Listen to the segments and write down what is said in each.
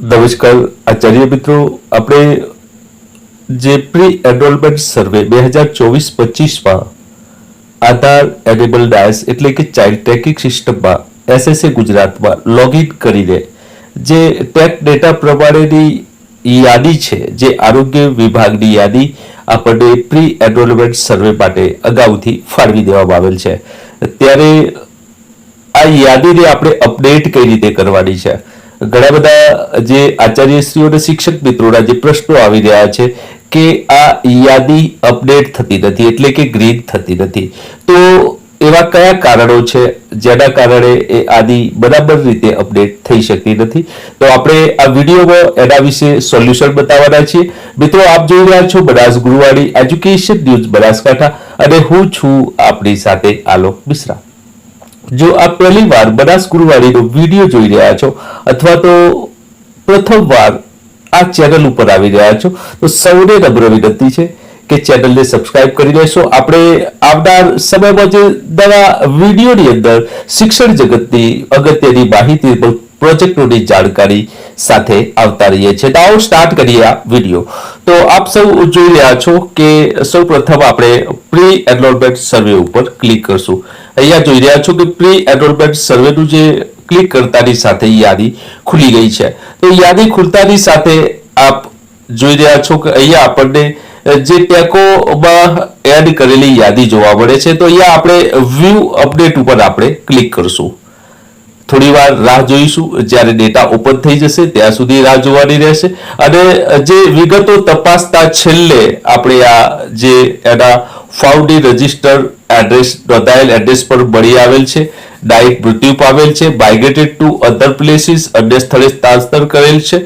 નમસ્કાર આચાર્ય મિત્રો, આપણે જે પ્રી એનરોલમેન્ટ સર્વે 2024-25માં આધાર એનેબલ ડાયસ એટલે કે ચાઇલ્ડ ટ્રેકિંગ સિસ્ટમમાં એસએસએ ગુજરાતમાં લોગિન કરીને જે ટેક ડેટા પ્રમાણેની યાદી છે, જે આરોગ્ય વિભાગની યાદી આપણને પ્રી એનરોલમેન્ટ સર્વે માટે અગાઉથી ફાળવી દેવામાં આવેલ છે. ત્યારે આ યાદીને આપણે અપડેટ કઈ રીતે કરવાની છે, ઘણા બધા જે આચાર્યશ્રીઓ અને શિક્ષક મિત્રોના જે પ્રશ્નો આવી રહ્યા છે કે આ યાદી અપડેટ થતી નથી એટલે કે ગ્રીન થતી નથી, તો એવા કયા કારણો છે જેના કારણે એ યાદી બરાબર રીતે અપડેટ થઈ શકતી નથી, તો આપણે આ વિડીયોમાં એના વિશે સોલ્યુશન બતાવવાના છીએ. મિત્રો, આપ જોઈ રહ્યા છો બનાસ ગુરુવાણી એજ્યુકેશન ન્યૂઝ બનાસકાંઠા અને હું છું આપની સાથે આલોક મિશ્રા. જો આપ પહેલી વાર બનાસ ગુરુવાણીનો વિડીયો જોઈ રહ્યા છો અથવા તો પ્રથમવાર આ ચેનલ ઉપર આવી રહ્યા છો તો સૌને નમ્ર વિનંતી છે કે ચેનલને સબસ્ક્રાઇબ કરી લેશો. આપણે આવનાર સમયમાં જે નવા વિડીયોની અંદર શિક્ષણ જગતની અગત્યની માહિતી પ્રોજેક્ટોની જાણકારી સાથે આવતા રહીએ છીએ. આવો સ્ટાર્ટ કરીએ આ વિડીયો. તો આપ સૌ જોઈ રહ્યા છો કે સૌ પ્રથમ આપણે પ્રી એનરોલમેન્ટ સર્વે ઉપર ક્લિક કરશું. અહીંયા જોઈ રહ્યા છો કે પ્રી એનરોલમેન્ટ સર્વેનું જે ક્લિક કરતાની સાથે યાદી ખુલી ગઈ છે. તો યાદી ખુલતાની સાથે આપ જોઈ રહ્યા છો કે અહીંયા આપણને જે ટેકોમાં એડ કરેલી યાદી જોવા મળે છે. તો અહીંયા આપણે વ્યૂ અપડેટ ઉપર આપણે ક્લિક કરશું. થોડી વાર રાહ જોઈશું, જ્યારે ડેટા ઓપન થઈ જશે ત્યાં સુધી રાહ જોવાની રહેશે. અને જે વિગતો તપાસતા છેલ્લે આપણે આ જે એના ફાઉન્ડી રજિસ્ટર એડ્રેસ નોંધાયેલ એડ્રેસ પર મળી આવેલ છે, ડાયટ મૃત્યુ પામેલ છે, માઇગ્રેટેડ ટુ અધર પ્લેસીસ અન્ય સ્થળે સ્થળાંતર કરેલ છે,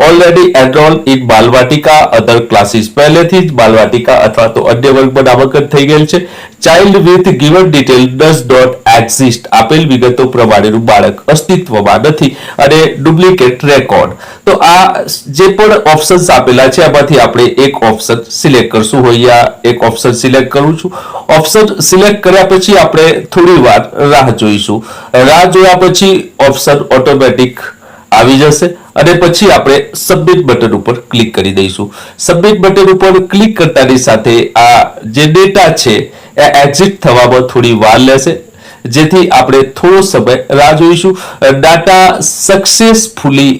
already enroll in Balvatika other classes પહેલેથી જ બાલવાટિકા અથવા તો અન્ય વર્ગમાં નામાંકન થઈ ગયેલ છે, child with given detail does not exist આપેલ વિગતો પ્રમાણેનું બાળક અસ્તિત્વમાં નથી અને ડુપ્લિકેટ રેકોર્ડ. તો આ જે પણ ઓપ્શન્સ આપેલા છે એમાંથી આપણે એક ઓપ્શન સિલેક્ટ કરશું. અહીંયા એક ઓપ્શન સિલેક્ટ કરું છું. ઓપ્શન સિલેક્ટ કર્યા પછી આપણે થોડી વાર રાહ જોઈશું. રાહ જોયા પછી ઓપ્શન ઓટોમેટિક આવી જશે અને પછી આપણે સબમિટ બટન ઉપર ક્લિક કરી દઈશું. સબમિટ બટન ઉપર ક્લિક કરતાની સાથે આ જે ડેટા છે એ એક્ઝિટ થવામાં થોડી વાર લેશે, જેથી આપણે થોડો સમય રાહ જોઈશું. ડાટા સક્સેસફુલી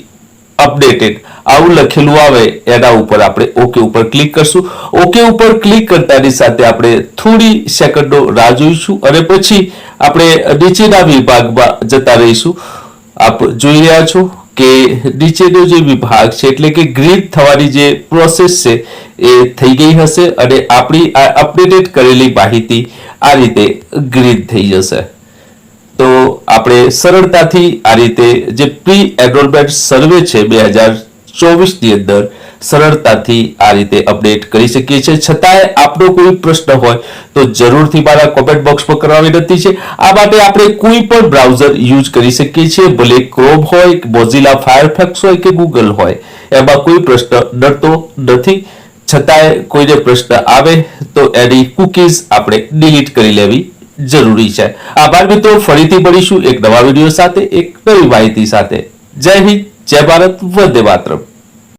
અપડેટેડ આવું લખેલું આવે એના ઉપર આપણે ઓકે ઉપર ક્લિક કરશું. ઓકે ઉપર ક્લિક કરતાની સાથે આપણે થોડી સેકન્ડો રાહ જોઈશું અને પછી આપણે નીચેના વિભાગમાં જતા રહીશું. આપ જોઈ રહ્યા છો કે નીચેનો જે વિભાગ છે એટલે કે ગ્રીન થવાની જે પ્રોસેસ છે એ થઈ ગઈ હશે અને આપણી આ અપડેટેડ કરેલી માહિતી આ રીતે ગ્રીન થઈ જશે. તો આપણે સરળતાથી આ રીતે જે પ્રી એનરોલમેન્ટ સર્વે છે 2024ની અંદર સરળતાથી આ રીતે અપડેટ કરી શકીએ છીએ. છતાંય આપનો કોઈ પ્રશ્ન હોય તો જરૂરથી મારા કોમેન્ટ બોક્સમાં કરવા વિનંતી છે. આ માટે આપણે કોઈ પણ બ્રાઉઝર યુઝ કરી શકીએ છીએ, ભલે ક્રોમ હોય, મોઝિલા ફાયરફોક્સ હોય કે ગૂગલ હોય, એમાં કોઈ પ્રશ્ન ડરતો નથી. છતાંય કોઈને પ્રશ્ન આવે તો એની કૂકીઝ આપણે ડિલીટ કરી લેવી જરૂરી છે. આભાર મિત્રો, ફરીથી મળીશું એક નવા વિડીયો સાથે, એક નવી માહિતી સાથે. જય હિન્દ, જય ભારત, વંદે માતરમ.